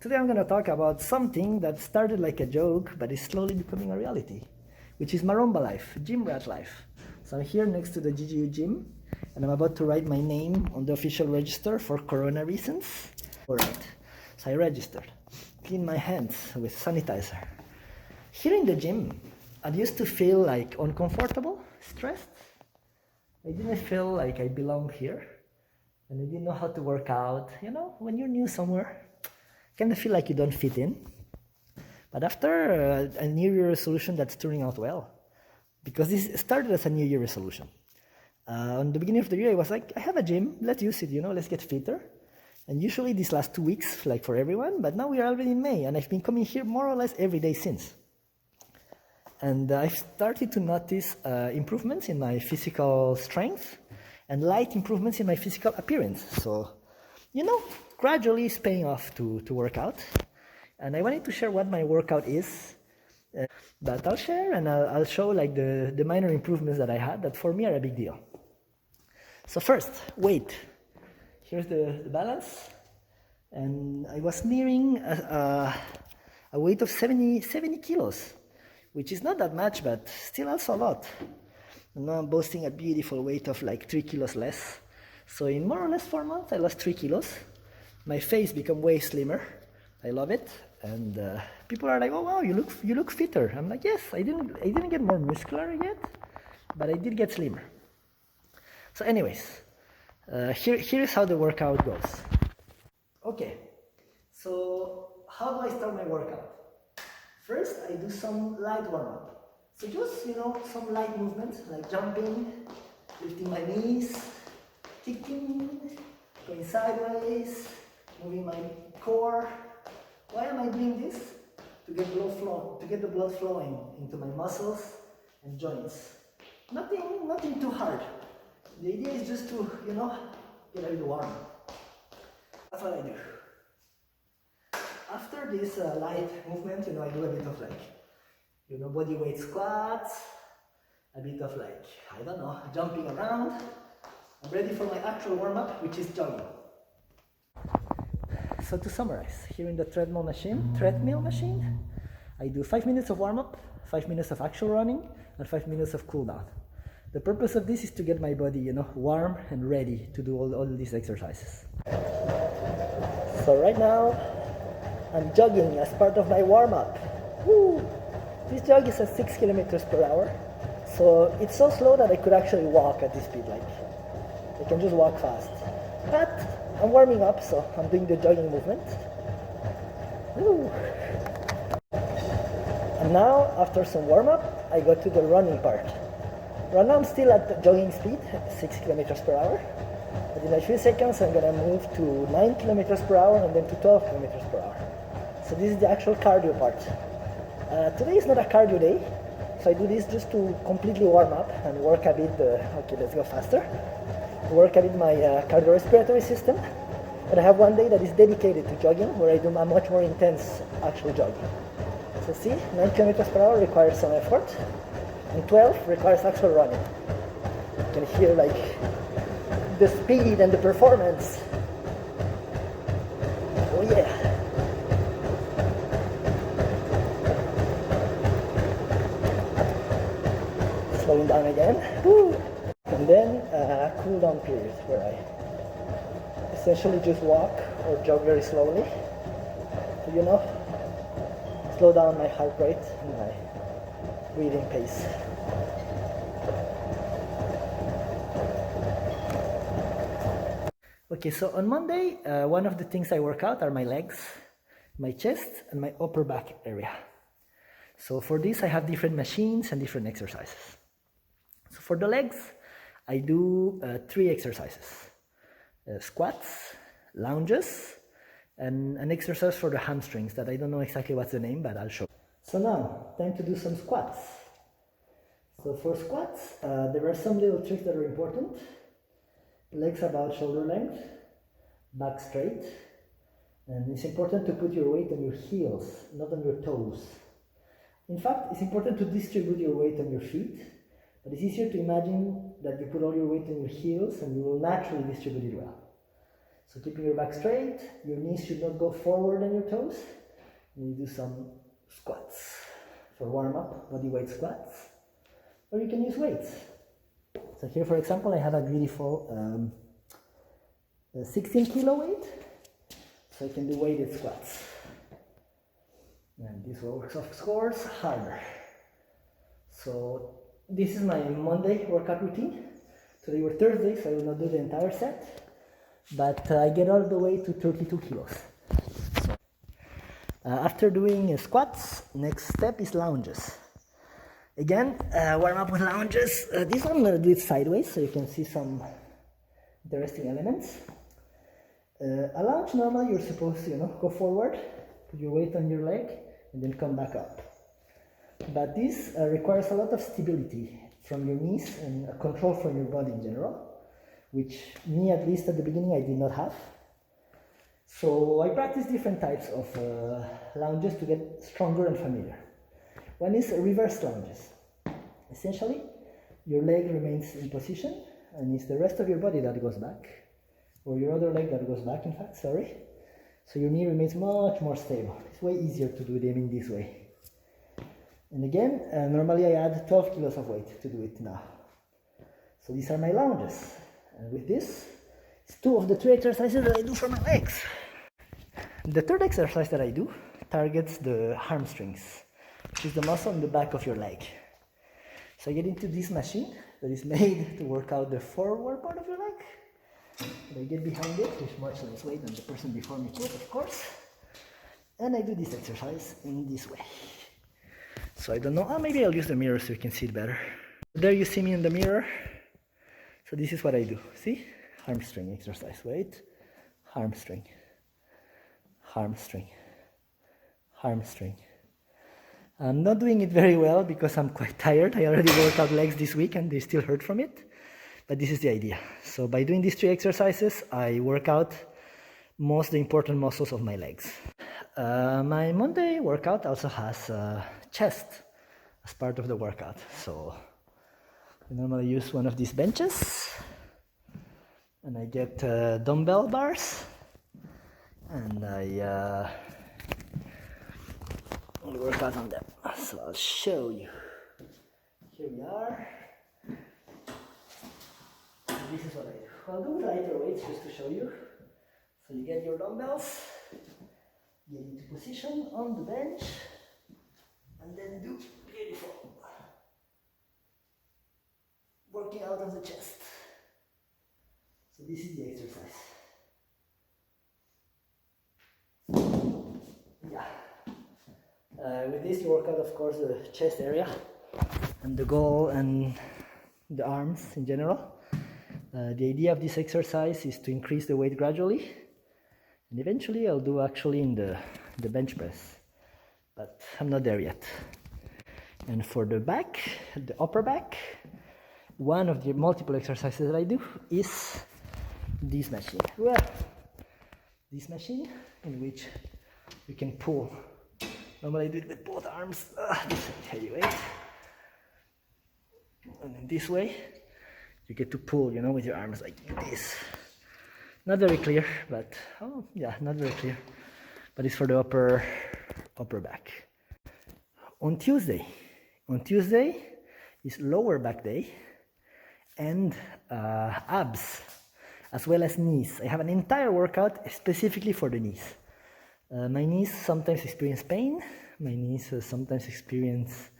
Today I'm going to talk about something that started like a joke but is slowly becoming a reality, which is Maromba life, gym rat life. So I'm here next to the GGU gym and I'm about to write my name on the official register for corona reasons. Alright, so I registered. Clean my hands with sanitizer. Here in the gym, I used to feel like uncomfortable, stressed. I didn't feel like I belonged here and I didn't know how to work out. You know, when you're new somewhere, kind of feel like you don't fit in. But after a New Year resolution that's turning out well, because this started as a New Year resolution. On the beginning of the year, I was like, I have a gym, let's use it, let's get fitter. And usually these last 2 weeks, like for everyone, but now we are already in May, and I've been coming here more or less every day since. And I've started to notice improvements in my physical strength and light improvements in my physical appearance. So, gradually it's paying off to work out. And I wanted to share what my workout is. But I'll share and I'll show like the minor improvements that I had that for me are a big deal. So first, weight. Here's the balance. And I was nearing a weight of 70 kilos, which is not that much, but still also a lot. And now I'm boasting a beautiful weight of like 3 kilos less. So in more or less 4 months, I lost 3 kilos. My face became way slimmer. I love it. And people are like, "Oh wow, you look fitter." I'm like, "Yes, I didn't get more muscular yet, but I did get slimmer." So anyways, here's how the workout goes. Okay, so how do I start my workout? First, I do some light warm-up. So just, some light movements like jumping, lifting my knees, kicking, going sideways, moving my core. Why am I doing this? To get the blood flowing into my muscles and joints. Nothing too hard. The idea is just to, get a little warm. That's what I do. After this light movement, I do a bit of body weight squats, a bit of jumping around. I'm ready for my actual warm-up, which is jogging. So to summarize, here in the treadmill machine, I do 5 minutes of warm-up, 5 minutes of actual running, and 5 minutes of cool-down. The purpose of this is to get my body, warm and ready to do all these exercises. So right now, I'm jogging as part of my warm-up. Woo! This jog is at 6 kilometers per hour, so it's so slow that I could actually walk at this speed. I can just walk fast. But I'm warming up, so I'm doing the jogging movement. Woo. And now, after some warm-up, I go to the running part. Right now I'm still at the jogging speed, 6 kilometers per hour. But in a few seconds I'm gonna move to 9 kilometers per hour and then to 12 kilometers per hour. So this is the actual cardio part. Today is not a cardio day, so I do this just to completely warm up and work a bit, okay, let's go faster. Work a bit my cardiorespiratory system. But I have one day that is dedicated to jogging, where I do a much more intense actual jogging. So see, 9 kilometers per hour requires some effort, and 12 requires actual running. You can hear the speed and the performance. Oh yeah. Slowing down again. Woo. And then a cool down period where I essentially just walk or jog very slowly to, slow down my heart rate and my breathing pace. Okay, so on Monday, one of the things I work out are my legs, my chest, and my upper back area. So for this, I have different machines and different exercises. So for the legs, I do 3 exercises. Squats, lunges, and an exercise for the hamstrings that I don't know exactly what's the name, but I'll show. So now, time to do some squats. So for squats, there are some little tricks that are important. Legs about shoulder length, back straight, and it's important to put your weight on your heels, not on your toes. In fact, it's important to distribute your weight on your feet, but it's easier to imagine that you put all your weight on your heels and you will naturally distribute it well. So keeping your back straight, your knees should not go forward on your toes. You do some squats for warm-up, body weight squats. Or you can use weights. So here, for example, I have a beautiful 16 kilo weight. So I can do weighted squats. And this works, of course, harder. So this is my Monday workout routine. Today we're Thursday, so I will not do the entire set. But I get all the way to 32 kilos. So, after doing squats, next step is lunges. Again, warm up with lunges. This one I'm going to do it sideways so you can see some interesting elements. A lunge, normally you're supposed to, go forward, put your weight on your leg, and then come back up. But this requires a lot of stability from your knees and control from your body in general, which me, at least at the beginning, I did not have. So I practice different types of lunges to get stronger and familiar. One is reverse lunges. Essentially, your leg remains in position, and it's the rest of your body that goes back, or your other leg that goes back, in fact, sorry. So your knee remains much more stable. It's way easier to do them in this way. And again, normally I add 12 kilos of weight to do it now. So these are my lunges. And with this, it's two of the three exercises that I do for my legs. The third exercise that I do targets the hamstrings, which is the muscle in the back of your leg. So I get into this machine that is made to work out the forward part of your leg. And I get behind it with much less weight than the person before me put, of course. And I do this exercise in this way. So I don't know, maybe I'll use the mirror so you can see it better. There you see me in the mirror. So this is what I do, see? Hamstring exercise, wait. Hamstring, hamstring, hamstring. I'm not doing it very well because I'm quite tired. I already worked out legs this week and they still hurt from it. But this is the idea. So by doing these three exercises, I work out most of the important muscles of my legs. My Monday workout also has chest as part of the workout. So I normally use one of these benches and I get dumbbell bars and I work out on them. So I'll show you. Here we are. This is what I do. I'll do lighter weights just to show you. So you get your dumbbells, get into position on the bench, and then do beautiful working out of the chest. So this is the exercise. Yeah. With this you work out, of course, the chest area and the goal and the arms in general. The idea of this exercise is to increase the weight gradually, and eventually I'll do actually in the bench press, but I'm not there yet. And for the back, the upper back, one of the multiple exercises that I do is this machine. Well, this machine in which you can pull. Normally I do it with both arms. This is heavy weight. And in this way, you get to pull, with your arms like this. Not very clear, but not very clear. But it's for the upper back. On Tuesday is lower back day and abs, as well as knees. I have an entire workout specifically for the knees. My knees sometimes experience pain. My knees sometimes experience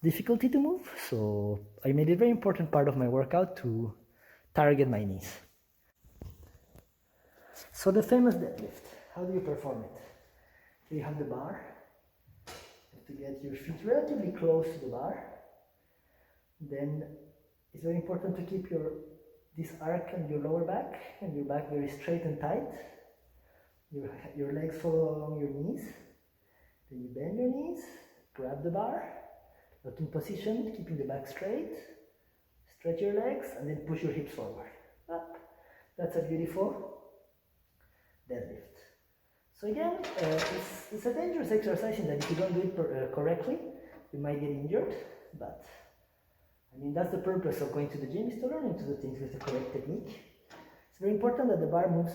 difficulty to move, so I made it a very important part of my workout to target my knees. So the famous deadlift, how do you perform it? Here you have the bar. You have to get your feet relatively close to the bar. Then it's very important to keep this arc and your lower back and your back very straight and tight. Your legs follow along your knees. Then you bend your knees, grab the bar, not in position, keeping the back straight, stretch your legs, and then push your hips forward. Up. That's a beautiful deadlift. So again, it's a dangerous exercise in that if you don't do it correctly, you might get injured, but that's the purpose of going to the gym, is to learn to do things with the correct technique. It's very important that the bar moves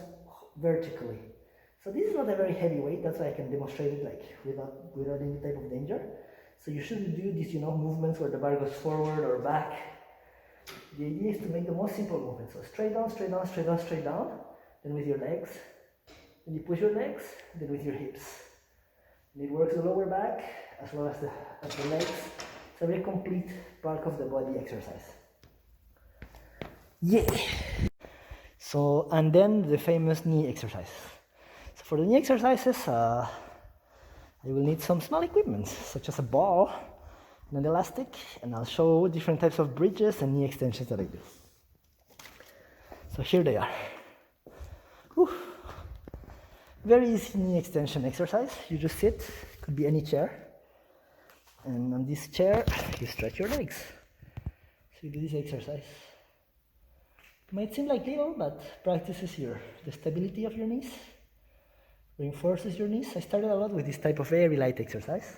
vertically. So this is not a very heavy weight, that's why I can demonstrate it like without any type of danger. So you shouldn't do these, movements where the bar goes forward or back. The idea is to make the most simple movement. So straight down, straight down, straight down, straight down. Then with your legs. Then you push your legs. Then with your hips. And it works the lower back as well as the legs. It's a very complete part of the body exercise. Yeah. So, and then the famous knee exercise. So for the knee exercises, I will need some small equipment, such as a ball and an elastic, and I'll show different types of bridges and knee extensions that I do. So here they are. Whew. Very easy knee extension exercise. You just sit, could be any chair, and on this chair you stretch your legs. So you do this exercise. It might seem like little, but practices the stability of your knees, reinforces your knees. I started a lot with this type of very light exercise.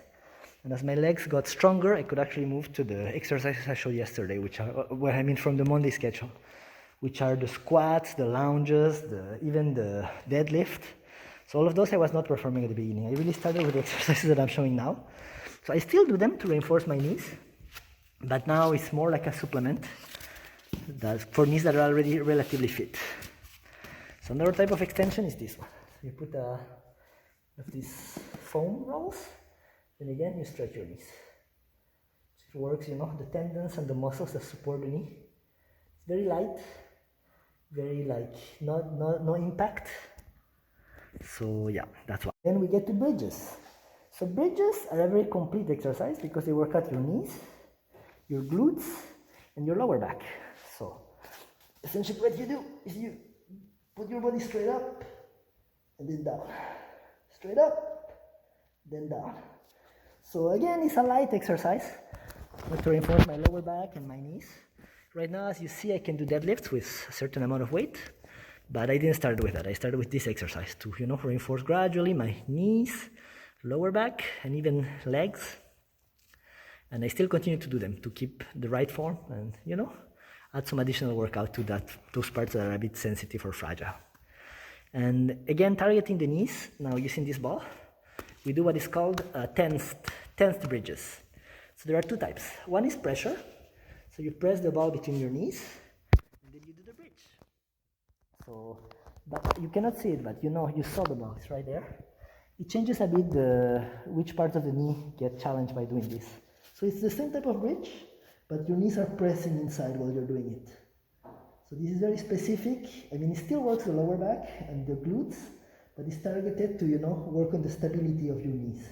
And as my legs got stronger, I could actually move to the exercises I showed yesterday, which are from the Monday schedule, which are the squats, the lunges, even the deadlift. So all of those I was not performing at the beginning. I really started with the exercises that I'm showing now. So I still do them to reinforce my knees, but now it's more like a supplement for knees that are already relatively fit. So another type of extension is this one. So you put these foam rolls. Then again, you stretch your knees. So it works, the tendons and the muscles that support the knee. It's very light, very no impact. So yeah, that's why. Then we get to bridges. So bridges are a very complete exercise because they work out your knees, your glutes, and your lower back. So essentially what you do is you put your body straight up and then down. Straight up, then down. So again, it's a light exercise to reinforce my lower back and my knees. Right now, as you see, I can do deadlifts with a certain amount of weight, but I didn't start with that. I started with this exercise to, reinforce gradually my knees, lower back, and even legs. And I still continue to do them to keep the right form and, add some additional workout to those parts that are a bit sensitive or fragile. And again, targeting the knees, now using this ball, we do what is called tensed bridges. So there are two types. One is pressure. So you press the ball between your knees, and then you do the bridge. So, but you cannot see it, but you saw the ball. It's right there. It changes a bit which parts of the knee get challenged by doing this. So it's the same type of bridge, but your knees are pressing inside while you're doing it. So this is very specific. It still works the lower back and the glutes, but it's targeted to, work on the stability of your knees.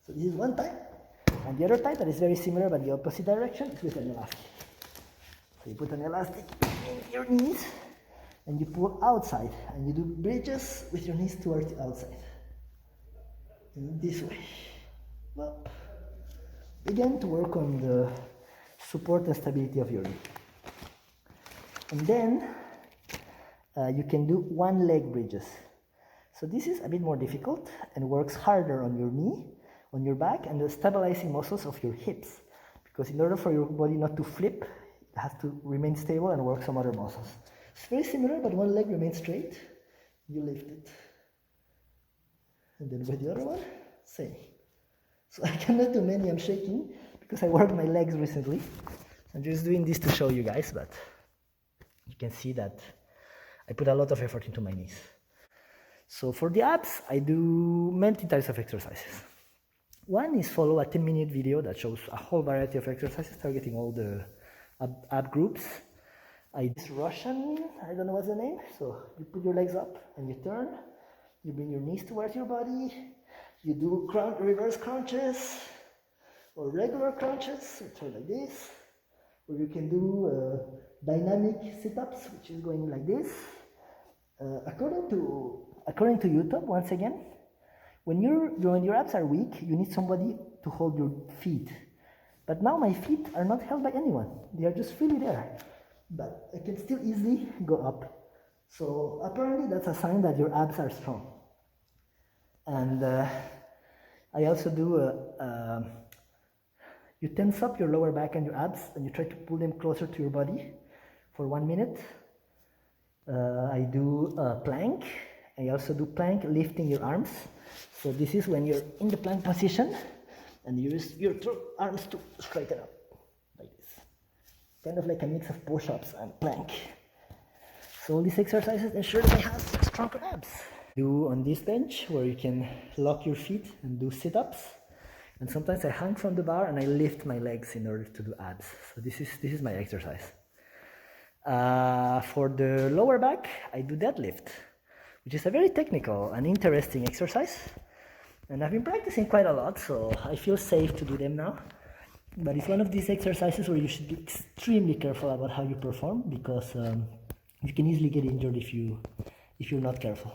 So this is one type. And the other type that is very similar but the opposite direction is with an elastic. So you put an elastic in your knees and you pull outside and you do bridges with your knees towards the outside. In this way. Well, again, to work on the support and stability of your knee. And then you can do one leg bridges. So this is a bit more difficult and works harder on your knee, on your back, and the stabilizing muscles of your hips. Because in order for your body not to flip, it has to remain stable and work some other muscles. It's very similar, but one leg remains straight. You lift it. And then with the other one, same. So I cannot do many, I'm shaking, because I worked my legs recently. I'm just doing this to show you guys, but you can see that I put a lot of effort into my knees. So for the abs, I do many types of exercises. One is follow a 10-minute video that shows a whole variety of exercises targeting all the ab groups. I do Russian, I don't know what's the name. So you put your legs up and you turn. You bring your knees towards your body. You do reverse crunches or regular crunches, which are like this. Or you can do dynamic sit-ups, which is going like this. According to YouTube, once again, when your abs are weak, you need somebody to hold your feet. But now my feet are not held by anyone. They are just freely there. But I can still easily go up. So apparently that's a sign that your abs are strong. And I also do you tense up your lower back and your abs and you try to pull them closer to your body for 1 minute. I do a plank. And you also do plank, lifting your arms. So this is when you're in the plank position and you use your arms to straighten up, like this. Kind of like a mix of push-ups and plank. So all these exercises ensure that I have stronger abs. Do on this bench where you can lock your feet and do sit-ups. And sometimes I hang from the bar and I lift my legs in order to do abs. So this is my exercise. For the lower back, I do deadlift, which is a very technical and interesting exercise. And I've been practicing quite a lot, so I feel safe to do them now. But it's one of these exercises where you should be extremely careful about how you perform, because you can easily get injured if you're not careful.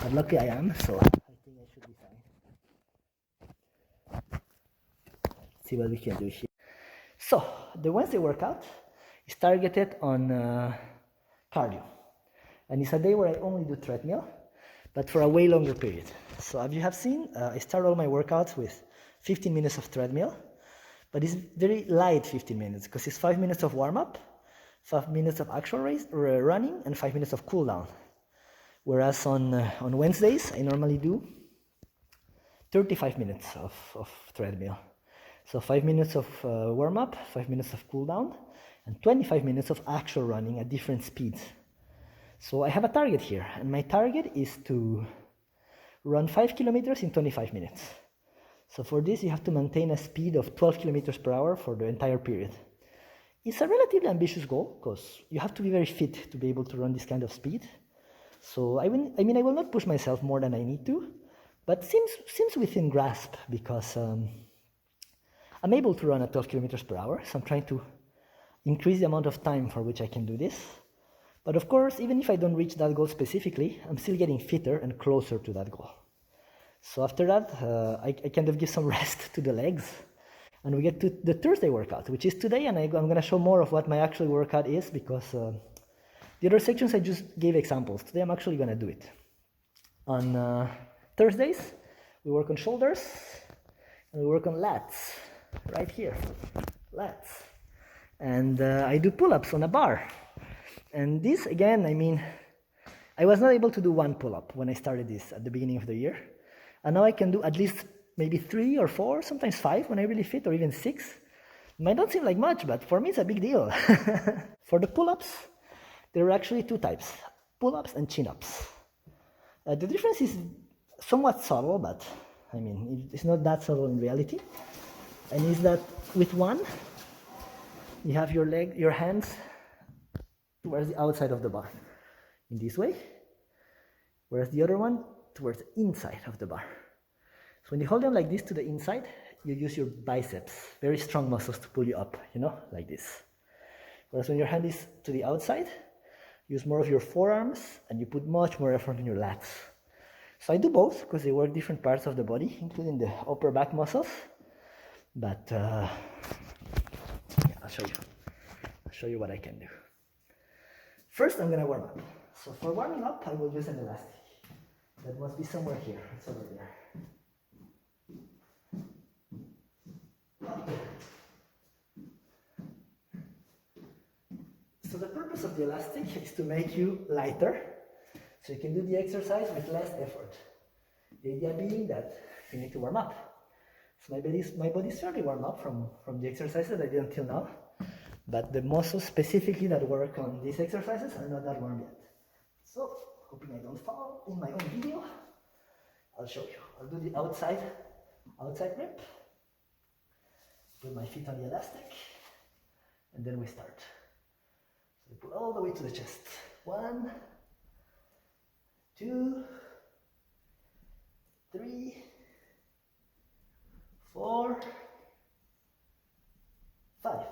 But luckily I am, so I think I should be fine. Let's see what we can do here. So the Wednesday workout is targeted on cardio, and it's a day where I only do treadmill, but for a way longer period. So as you have seen, I start all my workouts with 15 minutes of treadmill, but it's very light 15 minutes because it's 5 minutes of warm-up, 5 minutes of actual running, and 5 minutes of cool-down. Whereas on Wednesdays, I normally do 35 minutes of treadmill. So 5 minutes of warm-up, 5 minutes of cool-down, and 25 minutes of actual running at different speeds. So I have a target here, and my target is to run 5 kilometers in 25 minutes. So for this, you have to maintain a speed of 12 kilometers per hour for the entire period. It's a relatively ambitious goal, because you have to be very fit to be able to run this kind of speed. So I will not push myself more than I need to, but seems within grasp, because I'm able to run at 12 kilometers per hour, so I'm trying to increase the amount of time for which I can do this. But of course, even if I don't reach that goal specifically, I'm still getting fitter and closer to that goal. So after that, I kind of give some rest to the legs, and we get to the Thursday workout, which is today, and I'm going to show more of what my actual workout is, because the other sections I just gave examples. Today I'm actually going to do it. On Thursdays, we work on shoulders, and we work on lats, right here, lats. And I do pull-ups on a bar. And this, again, I was not able to do one pull-up when I started this at the beginning of the year. And now I can do at least maybe 3 or 4, sometimes 5 when I really fit, or even 6. It might not seem like much, but for me it's a big deal. For the pull-ups, there are actually 2 types, pull-ups and chin-ups. The difference is somewhat subtle, but it's not that subtle in reality. And is that with one, you have your hands towards the outside of the bar, in this way, whereas the other one towards the inside of the bar. So when you hold them like this to the inside, you use your biceps, very strong muscles to pull you up, like this. Whereas when your hand is to the outside, use more of your forearms and you put much more effort in your lats. So I do both because they work different parts of the body, including the upper back muscles. But I'll show you what I can do. First, I'm going to warm up. So for warming up, I will use an elastic. That must be somewhere here. It's over there. So the purpose of the elastic is to make you lighter, so you can do the exercise with less effort. The idea being that you need to warm up. So my body's fairly warm up from the exercises I did until now, but the muscles specifically that work on these exercises are not that warm yet. So, hoping I don't fall in my own video, I'll show you. I'll do the outside grip, put my feet on the elastic, and then we start. So we pull all the way to the chest. 1, 2, 3, 4, 5.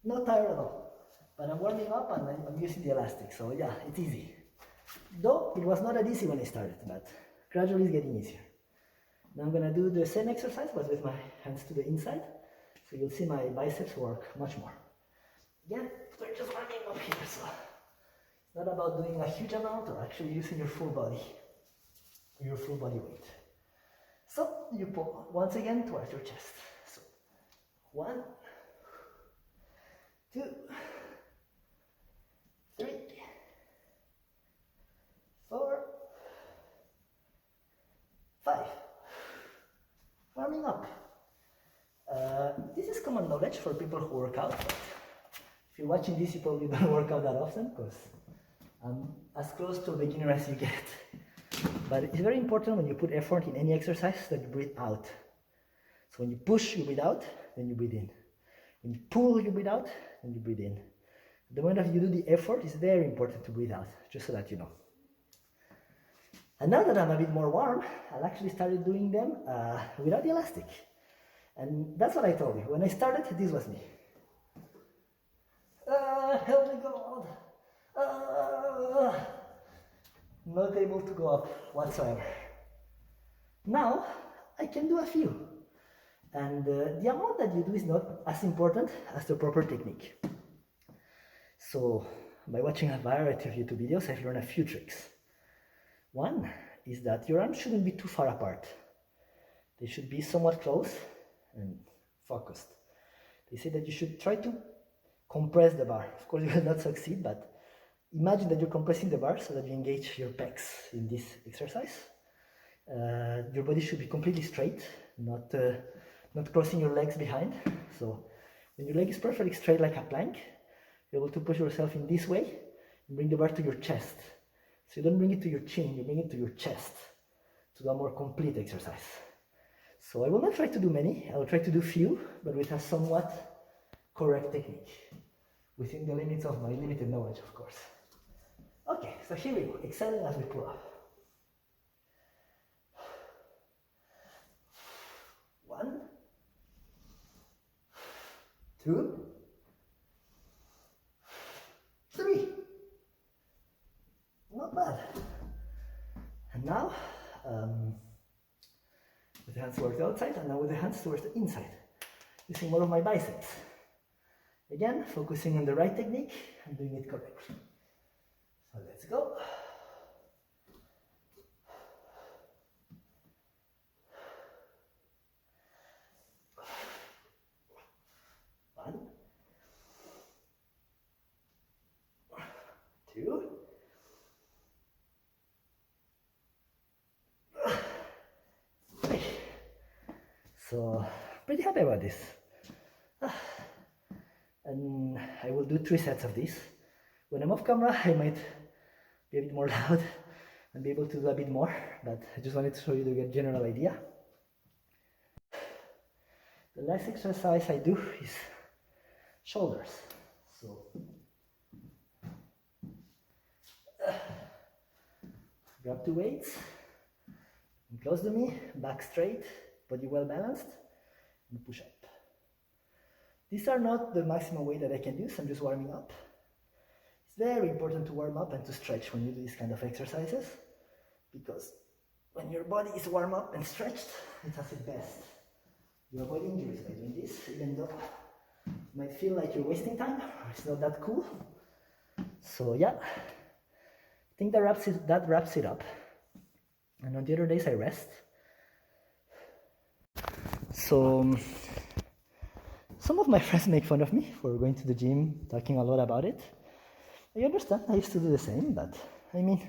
Not tired at all, but I'm warming up and I'm using the elastic, so yeah, it's easy. Though it was not that easy when I started, but gradually it's getting easier. Now I'm gonna do the same exercise, but with my hands to the inside, so you'll see my biceps work much more. Again, we're just warming up here, so it's not about doing a huge amount or actually using your full body weight. So you pull once again towards your chest. So 1, 2, 3, 4, warming up. This is common knowledge for people who work out. But if you're watching this, you probably don't work out that often because I'm as close to a beginner as you get. But it's very important when you put effort in any exercise that you breathe out. So when you push, you breathe out, then you breathe in. When you pull, you breathe out, then you breathe in. The moment you do the effort, it's very important to breathe out, just so that you know. And now that I'm a bit more warm, I'll actually started doing them without the elastic. And that's what I told you. When I started, this was me. Help me God! Not able to go up whatsoever. Now, I can do a few. And the amount that you do is not as important as the proper technique. So, by watching a variety of YouTube videos, I've learned a few tricks. One is that your arms shouldn't be too far apart. They should be somewhat close and focused. They say that you should try to compress the bar. Of course, you will not succeed, but imagine that you're compressing the bar so that you engage your pecs in this exercise. Your body should be completely straight, not crossing your legs behind. So when your leg is perfectly straight like a plank, you're able to push yourself in this way and bring the bar to your chest. So you don't bring it to your chin, you bring it to your chest to do a more complete exercise. So I will not try to do many, I will try to do few, but with a somewhat correct technique, within the limits of my limited knowledge, of course. Okay, so here we go, exhaling as we pull up. 1, 2, 3. Not bad. And now, with the hands towards the outside, and now with the hands towards the inside, using more of my biceps. Again, focusing on the right technique and doing it correctly. So let's go. One, 2, 3. So, pretty happy about this. And I will do 3 sets of this. When I'm off camera, I might be a bit more loud and be able to do a bit more, but I just wanted to show you to get a general idea. The last exercise I do is shoulders. So grab 2 weights, and close to me, back straight, body well balanced, and push up. These are not the maximum weight that I can use, I'm just warming up. It's very important to warm up and to stretch when you do these kind of exercises, because when your body is warm up and stretched, it's at its best. You avoid injuries by doing this, even though it might feel like you're wasting time, it's not that cool. So yeah, I think that wraps it up. And on the other days I rest. So some of my friends make fun of me for going to the gym, talking a lot about it. I understand, I used to do the same, but I mean,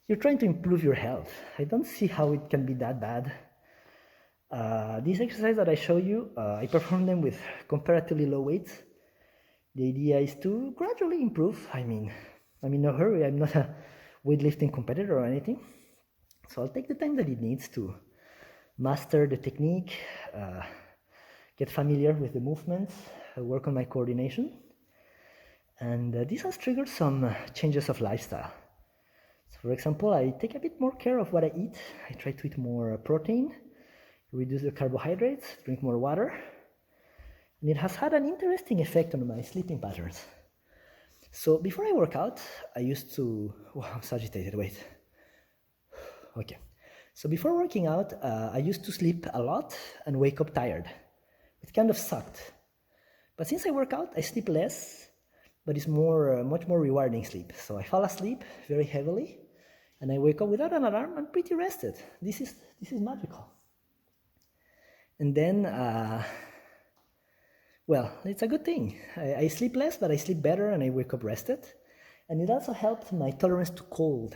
you're trying to improve your health. I don't see how it can be that bad. These exercises that I show you, I perform them with comparatively low weights. The idea is to gradually improve. I'm in no hurry, I'm not a weightlifting competitor or anything. So I'll take the time that it needs to master the technique, get familiar with the movements, work on my coordination. And this has triggered some changes of lifestyle. So for example, I take a bit more care of what I eat. I try to eat more protein, reduce the carbohydrates, drink more water. And it has had an interesting effect on my sleeping patterns. So before I work out, I used to... Wow, I'm so agitated, wait. Okay. So before working out, I used to sleep a lot and wake up tired. It kind of sucked. But since I work out, I sleep less, but it's much more rewarding sleep. So I fall asleep very heavily, and I wake up without an alarm. I'm pretty rested. This is magical. And then, well, it's a good thing. I sleep less, but I sleep better, and I wake up rested. And it also helped my tolerance to cold.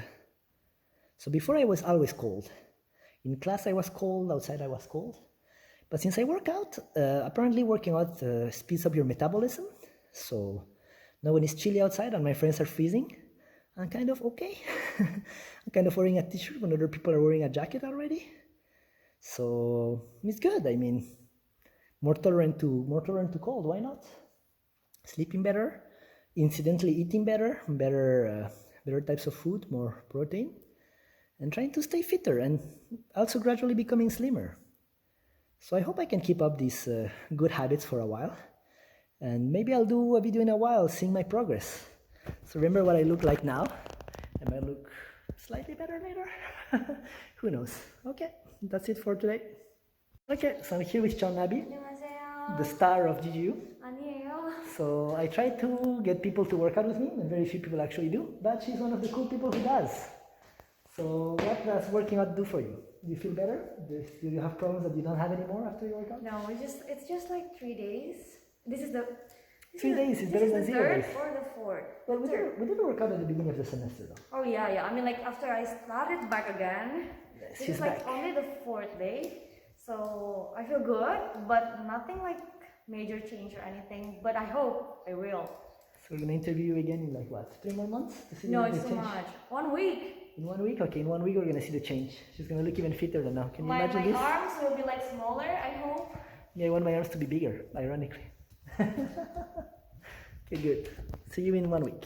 So before I was always cold. In class I was cold, outside I was cold. But since I work out, apparently working out speeds up your metabolism. So now when it's chilly outside and my friends are freezing, I'm kind of okay. I'm kind of wearing a t-shirt when other people are wearing a jacket already. So it's good. I mean, more tolerant to cold. Why not? Sleeping better, incidentally eating better, better types of food, more protein, and trying to stay fitter and also gradually becoming slimmer. So I hope I can keep up these good habits for a while, and maybe I'll do a video in a while seeing my progress. So remember what I look like now. I might look slightly better later. Who knows? Okay, that's it for today. Okay, so I'm here with John Nabi, the star of GGU. So I try to get people to work out with me, and very few people actually do, but she's one of the cool people who does. So what does working out do for you? Do you feel better? Do you have problems that you don't have anymore after you work out? No, it's just like 3 days. This is the 3 days is better than 0 days. Third or the fourth? Well, we did work out at the beginning of the semester though. Oh yeah. I mean, like after I started back again, Yes, this she's is like back. only the 4th day. So I feel good, but nothing like major change or anything. But I hope I will. So we're gonna interview you again in like what, 3 more months to see No, the it's too change? much. 1 week. In 1 week? Okay, in 1 week we're gonna see the change. She's gonna look even fitter than now. Can you My imagine this? arms will be like smaller, I hope. Yeah, I want my arms to be bigger, ironically. Okay, good. See you in 1 week.